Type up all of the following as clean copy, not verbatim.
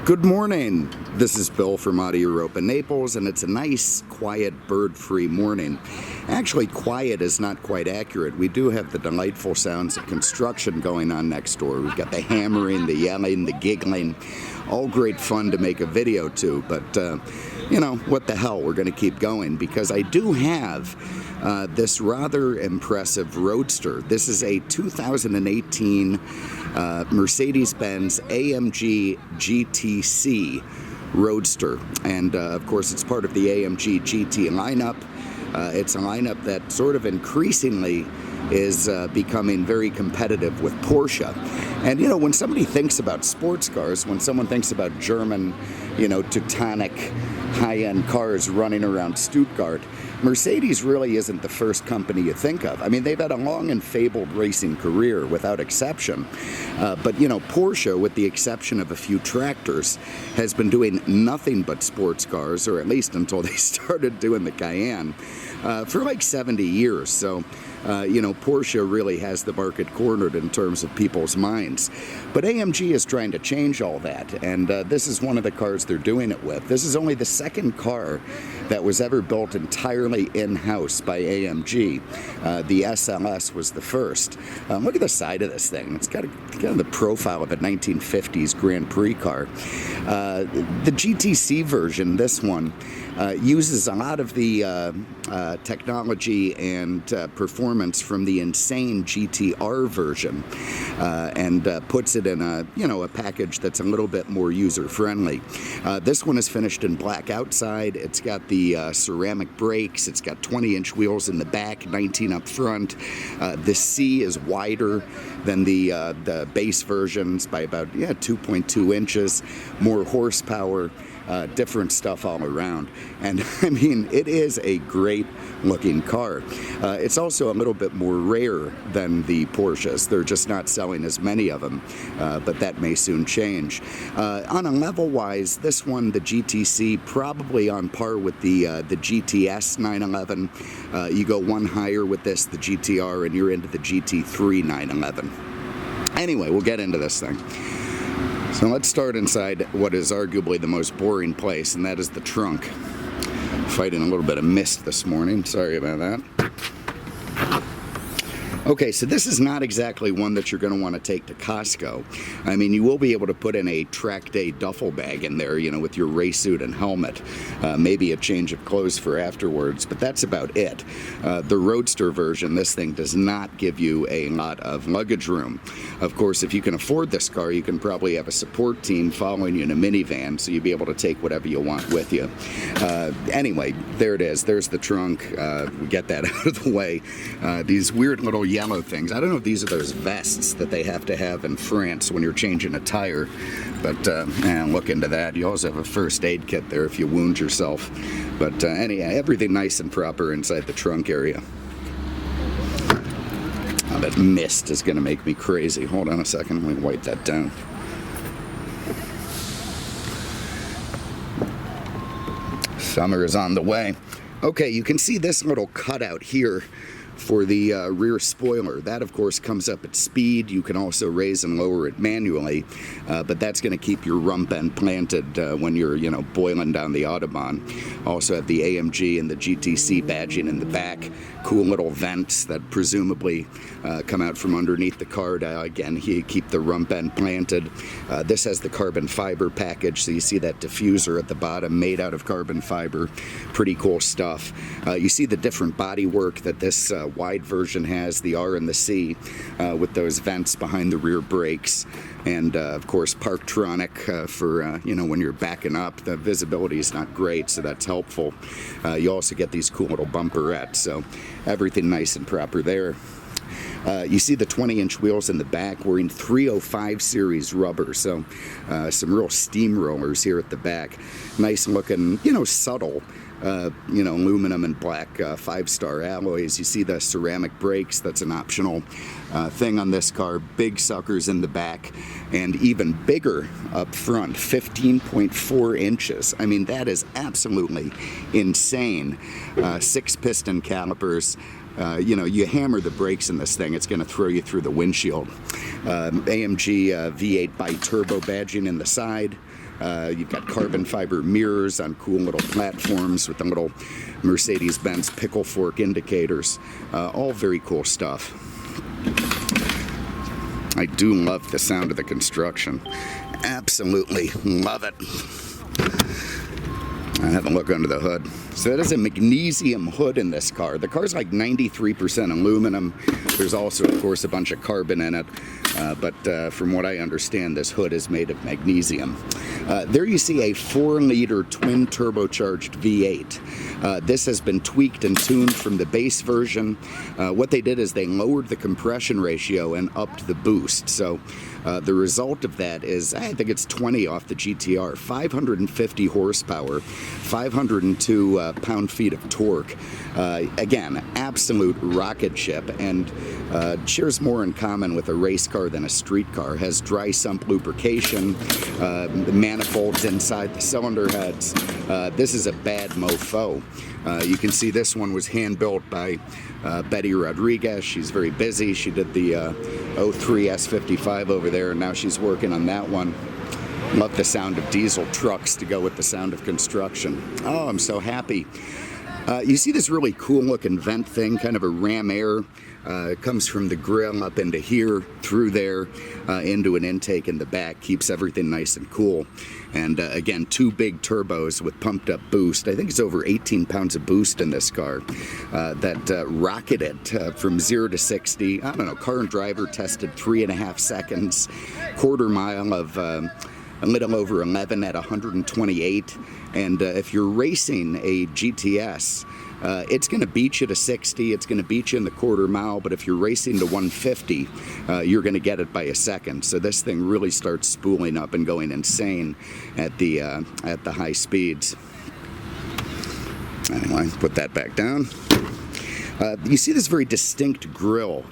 Good morning. This is Bill from Auto Europa Naples, and it's a nice, quiet, bird-free morning. Actually, quiet is not quite accurate. We do have the delightful sounds of construction going on next door. We've got the hammering, the yelling, the giggling, all great fun to make a video to, but you know, what the hell, we're going to keep going because I do have this rather impressive Roadster. This is a 2018 Mercedes-Benz AMG GT C Roadster, and of course it's part of the AMG GT lineup. It's a lineup that sort of increasingly is becoming very competitive with Porsche. And you know, when somebody thinks about sports cars, when someone thinks about German, you know, Teutonic high-end cars running around Stuttgart, Mercedes really isn't the first company you think of. I mean, they've had a long and fabled racing career without exception. But you know, Porsche, with the exception of a few tractors, has been doing nothing but sports cars, or at least until they started doing the Cayenne, for like 70 years. So you know, Porsche really has the market cornered in terms of people's minds. But AMG is trying to change all that, and this is one of the cars they're doing it with. This is only the second car that was ever built entirely in-house by AMG. The SLS was the first. Look at the side of this thing. It's got the profile of a 1950s Grand Prix car. The GTC version, this one, uses a lot of the technology and performance from the insane GTR version, and puts it in a, you know, a package that's a little bit more user-friendly. This one is finished in black outside. It's got the ceramic brakes. It's got 20-inch wheels in the back, 19 up front. The C is wider than the base versions by about 2.2 inches. More horsepower. Different stuff all around, and I mean, it is a great looking car. It's also a little bit more rare than the Porsches. They're just not selling as many of them, but that may soon change. On a level wise, this one, the GTC, probably on par with the GTS 911. You go one higher with this, the GTR, and you're into the GT3 911. Anyway, we'll get into this thing. So let's start inside what is arguably the most boring place, and that is the trunk. Fighting a little bit of mist this morning, sorry about that. Okay, so this is not exactly one that you're going to want to take to Costco. I mean, you will be able to put in a track day duffel bag in there, you know, with your race suit and helmet. Maybe a change of clothes for afterwards, but that's about it. The Roadster version, this thing does not give you a lot of luggage room. Of course, if you can afford this car, you can probably have a support team following you in a minivan, so you'll be able to take whatever you want with you. Anyway, there it is. There's the trunk. We get that out of the way. These weird little yellow things. I don't know if these are those vests that they have to have in France when you're changing a tire, but look into that. You also have a first aid kit there if you wound yourself. But anyhow, everything nice and proper inside the trunk area. Oh, that mist is going to make me crazy. Hold on a second. Let me wipe that down. Summer is on the way. Okay, you can see this little cutout here for the rear spoiler. That, of course, comes up at speed. You can also raise and lower it manually, but that's going to keep your rump end planted when you're, you know, boiling down the Autobahn. Also have the AMG and the GTC badging in the back. Cool little vents that presumably come out from underneath the car to, again, keep the rump end planted. This has the carbon fiber package, so you see that diffuser at the bottom made out of carbon fiber. Pretty cool stuff. You see the different body work that this wide version has, the R and the C, with those vents behind the rear brakes, and of course Parktronic for you know, when you're backing up. The visibility is not great, so that's helpful. You also get these cool little bumperettes, so everything nice and proper there. You see the 20-inch wheels in the back. We're in 305 series rubber, so some real steamrollers here at the back. Nice looking, you know, subtle. You know, aluminum and black 5-star alloys. You see the ceramic brakes. That's an optional thing on this car. Big suckers in the back, and even bigger up front, 15.4 inches. I mean, that is absolutely insane. 6-piston calipers. You know, you hammer the brakes in this thing, it's going to throw you through the windshield. AMG V8 bi-turbo badging in the side. You've got carbon fiber mirrors on cool little platforms with the little Mercedes-Benz pickle fork indicators. All very cool stuff. I do love the sound of the construction. Absolutely love it. I have a look under the hood. So that is a magnesium hood in this car. The car's like 93% aluminum. There's also, of course, a bunch of carbon in it. But from what I understand, this hood is made of magnesium. There you see a 4-liter twin turbocharged V8. This has been tweaked and tuned from the base version. What they did is they lowered the compression ratio and upped the boost. So the result of that is, I think it's 20 off the GTR, 550 horsepower, 502 pound-feet of torque. Again, absolute rocket ship, and shares more in common with a race car than a street car. Has dry sump lubrication, manifolds inside the cylinder heads. This is a bad mofo. You can see this one was hand-built by Betty Rodriguez. She's very busy. She did the 03 S55 over there, and now she's working on that one. Love the sound of diesel trucks to go with the sound of construction. Oh, I'm so happy. You see this really cool looking vent thing, kind of a ram air. It comes from the grill up into here, through there, into an intake in the back. Keeps everything nice and cool. And again, 2 big turbos with pumped up boost. I think it's over 18 pounds of boost in this car. That rocketed from 0 to 60. I don't know, car and driver tested 3.5 seconds. Quarter mile of a little over 11 at 128. And if you're racing a GTS, it's going to beat you to 60. It's going to beat you in the quarter mile. But if you're racing to 150, you're going to get it by a second. So this thing really starts spooling up and going insane at the high speeds. Anyway, put that back down. You see this very distinct grille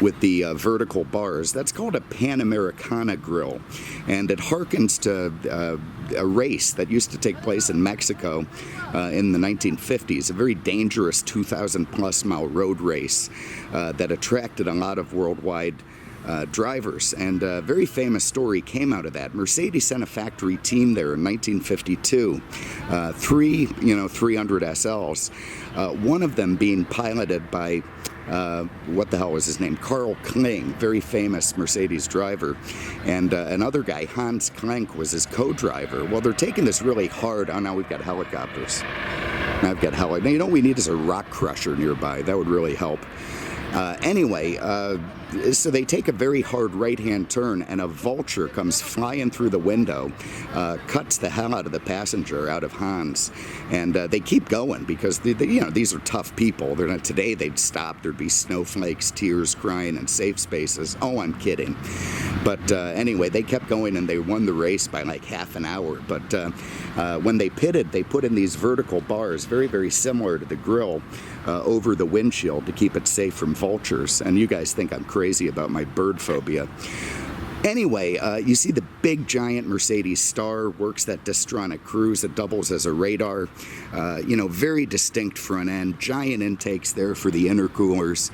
with the vertical bars. That's called a Panamericana grill, and it harkens to a race that used to take place in Mexico in the 1950s, a very dangerous 2,000+ mile road race that attracted a lot of worldwide drivers, and a very famous story came out of that. Mercedes sent a factory team there in 1952, 300 SLs, one of them being piloted by what the hell was his name? Carl Kling, very famous Mercedes driver, and another guy, Hans Klenk, was his co-driver. Well, they're taking this really hard. Oh, now we've got helicopters. Now I've got helicopters. Now, you know what we need is a rock crusher nearby. That would really help. Anyway, so they take a very hard right-hand turn, and a vulture comes flying through the window, cuts the hell out of the passenger, out of Hans, and they keep going because these are tough people. They're not, today they'd stop. There'd be snowflakes, tears, crying, and safe spaces. Oh, I'm kidding. But anyway, they kept going, and they won the race by like half an hour. But when they pitted, they put in these vertical bars, very, very similar to the grill, over the windshield to keep it safe from vultures. And you guys think I'm crazy about my bird phobia. Anyway, you see the big giant Mercedes star, works that Distronic cruise that doubles as a radar. Very distinct front end, giant intakes there for the intercoolers,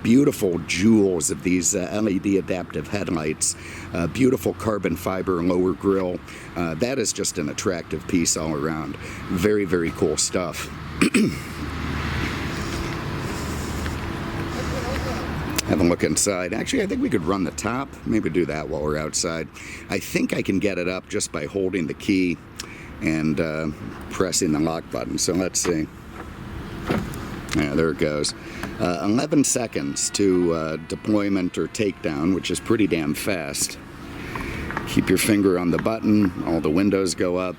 beautiful jewels of these LED adaptive headlights, beautiful carbon fiber lower grille. That is just an attractive piece all around. Very, very cool stuff. Have a look inside. Actually, I think we could run the top. Maybe do that while we're outside. I think I can get it up just by holding the key and pressing the lock button. So let's see. Yeah, there it goes. 11 seconds to deployment or takedown, which is pretty damn fast. Keep your finger on the button. All the windows go up.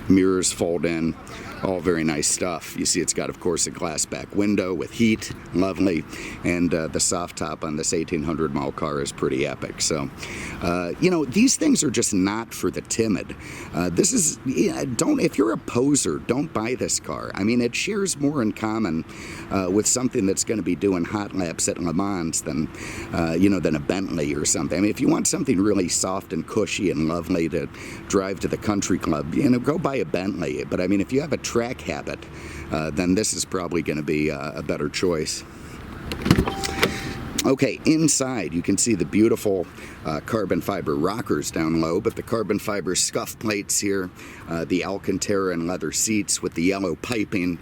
Mirrors fold in. All very nice stuff. You see it's got, of course, a glass back window with heat, lovely, and the soft top on this 1,800 mile car is pretty epic. So, these things are just not for the timid. If you're a poser, don't buy this car. I mean, it shares more in common with something that's going to be doing hot laps at Le Mans than a Bentley or something. I mean, if you want something really soft and cushy and lovely to drive to the country club, go buy a Bentley. But I mean, if you have a track habit, then this is probably going to be a better choice. Okay, inside you can see the beautiful carbon fiber rockers down low, but the carbon fiber scuff plates here, the Alcantara and leather seats with the yellow piping,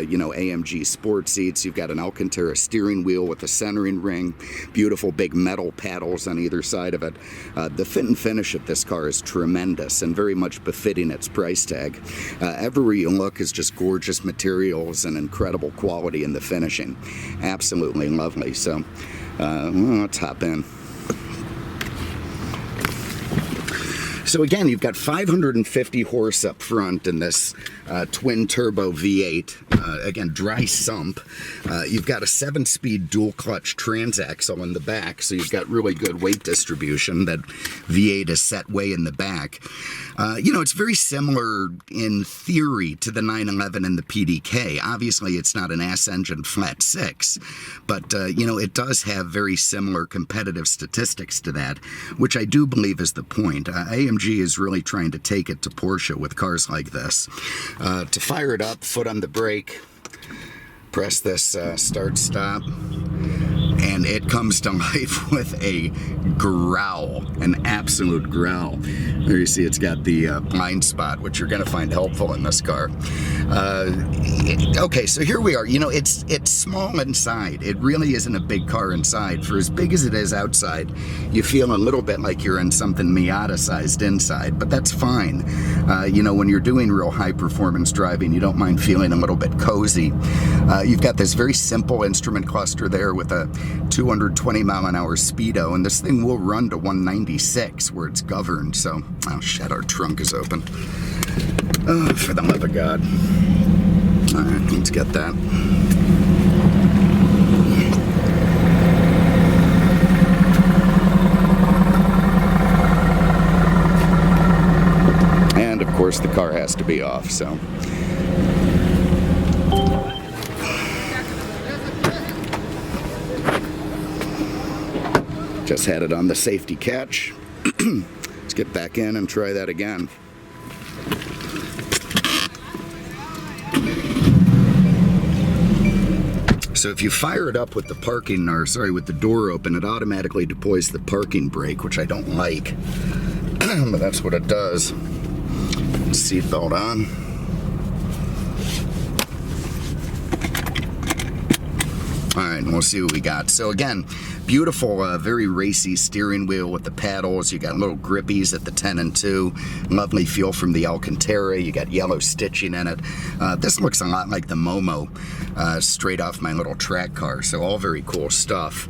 you know, AMG sport seats. You've got an Alcantara steering wheel with a centering ring, beautiful big metal paddles on either side of it. The fit and finish of this car is tremendous and very much befitting its price tag. Everywhere you look is just gorgeous materials and incredible quality in the finishing. Absolutely lovely. So well, let's hop in. So again, you've got 550 horse up front in this twin turbo V8. Again, dry sump. You've got a 7-speed dual clutch transaxle in the back, so you've got really good weight distribution. That V8 is set way in the back. You know, it's very similar in theory to the 911 and the PDK. Obviously, it's not an ass engine flat 6, but you know, it does have very similar competitive statistics to that, which I do believe is the point. AMG is really trying to take it to Porsche with cars like this. To fire it up, foot on the brake, press this start stop, and it comes to life with a growl, an absolute growl. There you see it's got the blind spot, which you're going to find helpful in this car. Okay, so here we are. You know, it's small inside. It really isn't a big car inside. For as big as it is outside, you feel a little bit like you're in something Miata-sized inside, but that's fine. You know, when you're doing real high-performance driving, you don't mind feeling a little bit cozy. You've got this very simple instrument cluster there with a 220 mile an hour speedo, and this thing will run to 196 where it's governed. So, oh shit, our trunk is open. Oh, for the love of God. All right, let's get that. And of course the car has to be off, so. Just had it on the safety catch. Let's get back in and try that again. So if you fire it up with the parking, or sorry, with the door open, it automatically deploys the parking brake, which I don't like, but that's what it does. Seatbelt on. All right, and we'll see what we got. So again, beautiful, very racy steering wheel with the paddles. You got little grippies at the 10 and 2. Lovely feel from the Alcantara. You got yellow stitching in it. This looks a lot like the Momo, straight off my little track car. So all very cool stuff.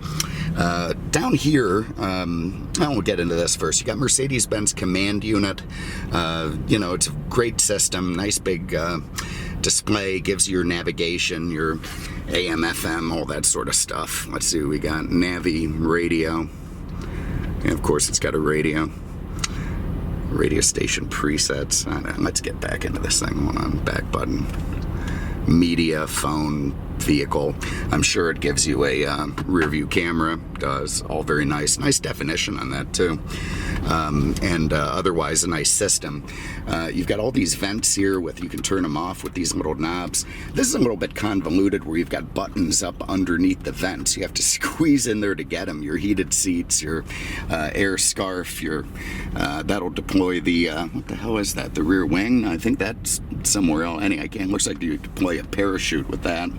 Down here, we'll get into this first. You got Mercedes-Benz command unit. You know, it's a great system. Nice big display, gives you your navigation, your AM, FM, all that sort of stuff. Let's see what we got. Navi, radio. And of course it's got a radio. Radio station presets. Let's get back into this thing. Hold on, back button. Media, phone, vehicle. I'm sure it gives you a rear view camera. Does all very nice. Nice definition on that too. And otherwise a nice system. You've got all these vents here with, you can turn them off with these little knobs. This is a little bit convoluted where you've got buttons up underneath the vents. You have to squeeze in there to get them. Your heated seats, your air scarf, your that'll deploy the what the hell is that? The rear wing? I think that's somewhere else. Anyway, it looks like you deploy a parachute with that.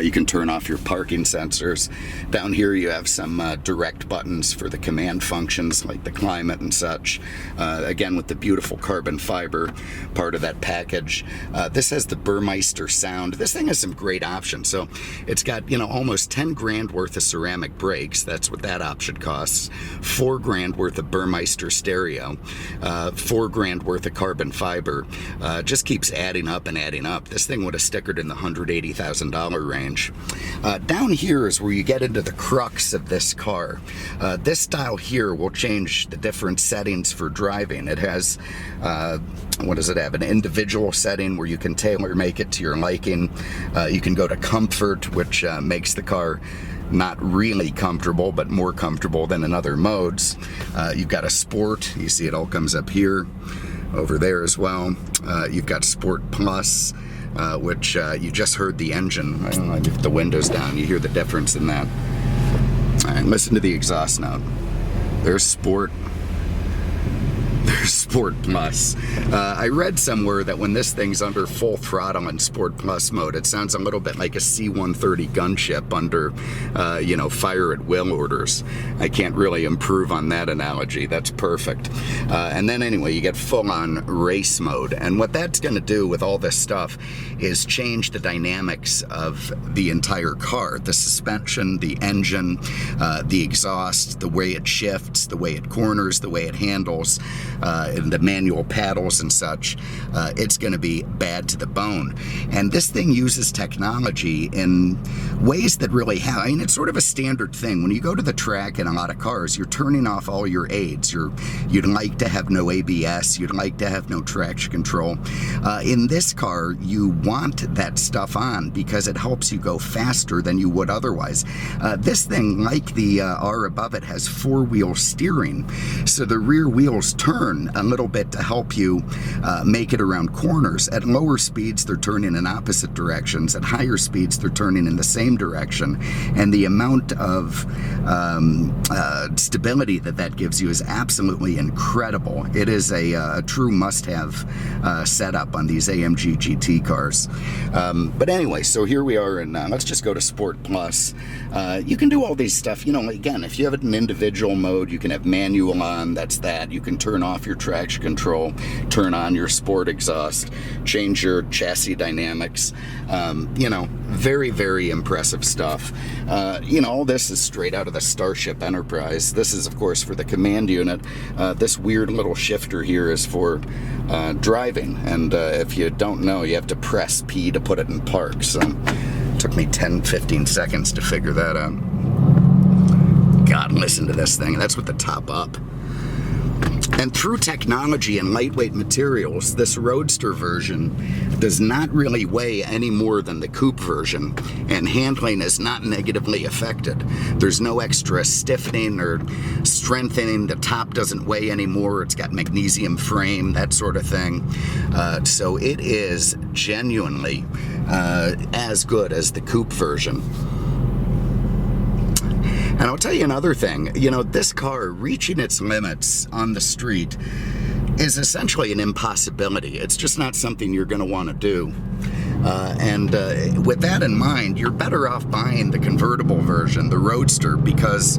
You can turn off your parking sensors. Down here you have some direct buttons for the command functions like the climate and such. Again, with the beautiful carbon fiber part of that package. This has the Burmeister sound. This thing has some great options. So it's got, you know, almost 10 grand worth of ceramic brakes. That's what that option costs. 4 grand worth of Burmeister stereo. 4 grand worth of carbon fiber. Just keeps adding up and adding up. This thing would have stickered in the $180,000 range. Down here is where you get into the crux of this car. This style here will change the different settings for driving. It has, what does it have? An individual setting where you can tailor make it to your liking. You can go to comfort, which makes the car not really comfortable, but more comfortable than in other modes. You've got a sport. You see it all comes up here, over there as well. You've got Sport Plus, which you just heard the engine. I don't know, I lift the windows down. You hear the difference in that. Listen to the exhaust note. There's Sport. There's Sport Plus. I read somewhere that when this thing's under full throttle in Sport Plus mode, it sounds a little bit like a C-130 gunship under, fire at will orders. I can't really improve on that analogy. That's perfect. And then anyway, you get full-on race mode. And what that's going to do with all this stuff is change the dynamics of the entire car. The suspension, the engine, the exhaust, the way it shifts, the way it corners, the way it handles, and the manual paddles and such. It's going to be bad to the bone. And this thing uses technology in ways that really have, I mean, it's sort of a standard thing. When you go to the track in a lot of cars, you're turning off all your aids. You'd like to have no ABS. You'd like to have no traction control. In this car, you want that stuff on because it helps you go faster than you would otherwise. This thing, like the R above it, has four-wheel steering. So the rear wheels turn a little bit to help you make it around corners. At lower speeds, they're turning in opposite directions. At higher speeds, they're turning in the same direction. And the amount of stability that gives you is absolutely incredible. It is a true must-have setup on these AMG GT cars. But anyway, so here we are, and let's just go to Sport Plus. You can do all these stuff. Again, if you have it in individual mode, you can have manual on. That's that. You can turn off your traction control, turn on your sport exhaust, change your chassis dynamics. Very, very impressive stuff. All this is straight out of the Starship Enterprise. This is, of course, for the command unit. This weird little shifter here is for driving. And if you don't know, you have to press P to put it in park. So it took me 10-15 seconds to figure that out. God, listen to this thing. That's with the top up. And through technology and lightweight materials, this Roadster version does not really weigh any more than the coupe version, and handling is not negatively affected. There's no extra stiffening or strengthening. The top doesn't weigh anymore. It's got magnesium frame, that sort of thing. So it is genuinely as good as the coupe version. And I'll tell you another thing, this car reaching its limits on the street is essentially an impossibility. It's just not something you're going to want to do. With that in mind, you're better off buying the convertible version, the Roadster, because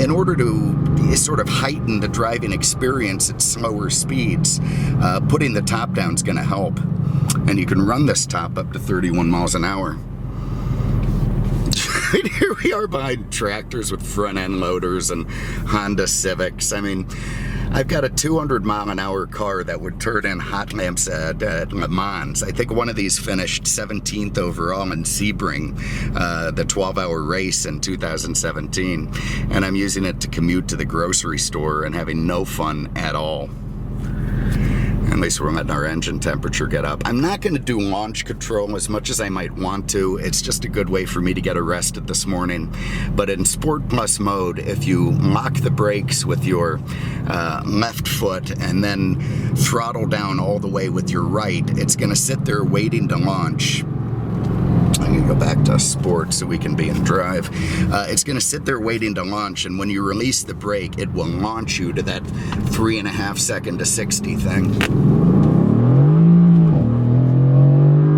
in order to sort of heighten the driving experience at slower speeds, putting the top down is going to help. And you can run this top up to 31 miles an hour. Here we are behind tractors with front-end loaders and Honda Civics. I mean, I've got a 200-mile-an-hour car that would turn in hot lamps at Le Mans. I think one of these finished 17th overall in Sebring, the 12-hour race in 2017. And I'm using it to commute to the grocery store and having no fun at all. At least we're letting our engine temperature get up. I'm not going to do launch control as much as I might want to. It's just a good way for me to get arrested this morning. But in Sport Plus mode, if you lock the brakes with your left foot and then throttle down all the way with your right, it's going to sit there waiting to launch. I'm going to go back to sport so we can be in drive. It's going to sit there waiting to launch, and when you release the brake, it will launch you to that 3.5 second to 60 thing.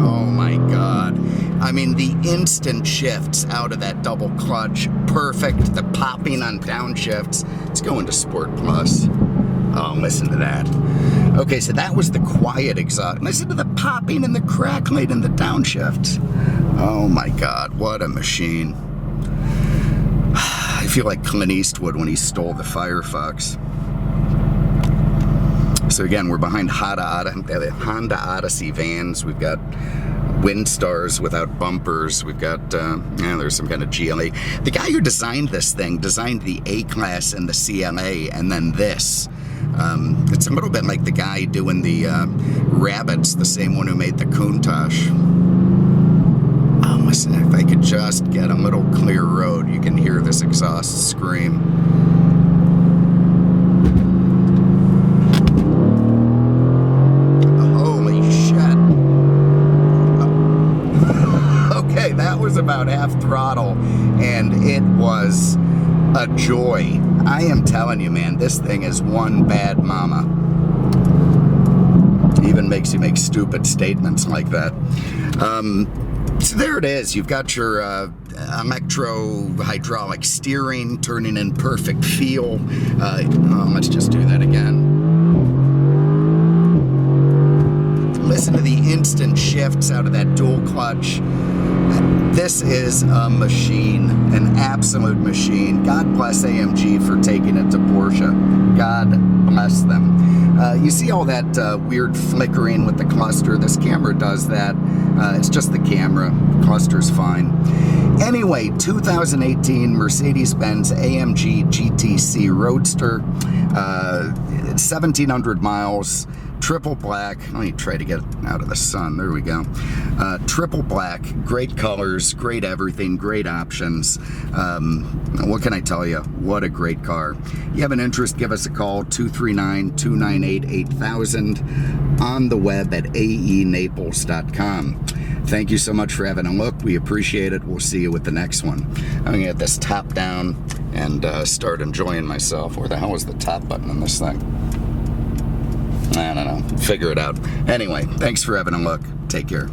Oh my God. I mean, the instant shifts out of that double clutch, perfect. The popping on downshifts. Let's go into Sport Plus. Oh, listen to that. Okay, so that was the quiet exhaust. Listen to the popping and the crackling and the downshift. Oh my God, what a machine. I feel like Clint Eastwood when he stole the Firefox. So again, we're behind Honda Odyssey vans. We've got Windstars without bumpers. We've got, there's some kind of GLA. The guy who designed this thing designed the A-Class and the CLA, and then this. It's a little bit like the guy doing the Rabbits, the same one who made the Countach. Oh, listen, if I could just get a little clear road, you can hear this exhaust scream. Holy shit. Okay, that was about half throttle, and it was a joy. I am telling you, man, this thing is one bad mama. Even makes you make stupid statements like that. So there it is. You've got your electro hydraulic steering turning in perfect feel. Let's just do that again. Listen to the instant shifts out of that dual clutch. This is a machine, an absolute machine. God bless AMG for taking it to Porsche. God bless them. You see all that weird flickering with the cluster? This camera does that. It's just the camera. Cluster's fine. Anyway, 2018 Mercedes-Benz AMG GT C Roadster, 1,700 miles. Triple black. Let me try to get out of the sun. There we go. Triple black. Great colors. Great everything. Great options. What can I tell you? What a great car. You have an interest, give us a call. 239-298-8000. On the web at aenaples.com. Thank you so much for having a look. We appreciate it. We'll see you with the next one. I'm going to get this top down and start enjoying myself. Where the hell is the top button on this thing? I don't know. Figure it out. Anyway, thanks for having a look. Take care.